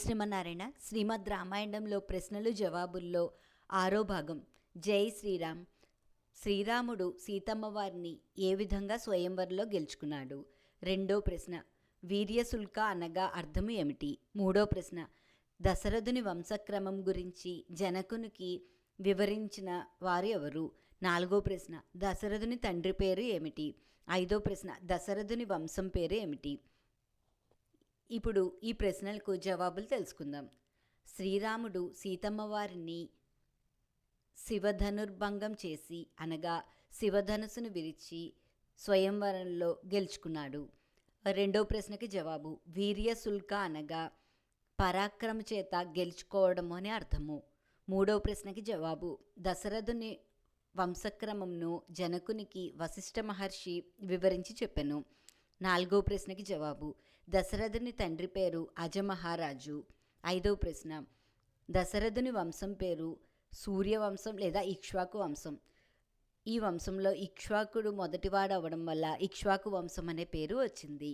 శ్రీమన్నారాయణ. శ్రీమద్ రామాయణంలో ప్రశ్నలు జవాబుల్లో 6వ భాగం. జై శ్రీరామ్. శ్రీరాముడు సీతమ్మ వారిని ఏ విధంగా స్వయంవరంలో గెలుచుకున్నాడు? 2వ ప్రశ్న, వీర్యశుల్క అనగా అర్థము ఏమిటి? 3వ ప్రశ్న, దశరథుని వంశక్రమం గురించి జనకునికి వివరించిన వారు ఎవరు? 4వ ప్రశ్న, దశరథుని తండ్రి పేరు ఏమిటి? 5వ ప్రశ్న, దశరథుని వంశం పేరు ఏమిటి? ఇప్పుడు ఈ ప్రశ్నలకు జవాబులు తెలుసుకుందాం. శ్రీరాముడు సీతమ్మ వారిని శివధనుర్భంగం చేసి అనగా శివధనుసును విరిచి స్వయంవరంలో గెలుచుకున్నాడు. 2వ ప్రశ్నకి జవాబు, వీర్యశుల్క అనగా పరాక్రమ చేత గెలుచుకోవడము అని అర్థము. 3వ ప్రశ్నకి జవాబు, దశరథుని వంశక్రమంను జనకునికి వశిష్ఠ మహర్షి వివరించి చెప్పెను. 4వ ప్రశ్నకి జవాబు, దశరథుని తండ్రి పేరు అజమహారాజు. 5వ ప్రశ్న, దశరథుని వంశం పేరు సూర్యవంశం లేదా ఇక్ష్వాకు వంశం. ఈ వంశంలో ఇక్ష్వాకుడు మొదటివాడు అవ్వడం వల్ల ఇక్ష్వాకు వంశం అనే పేరు వచ్చింది.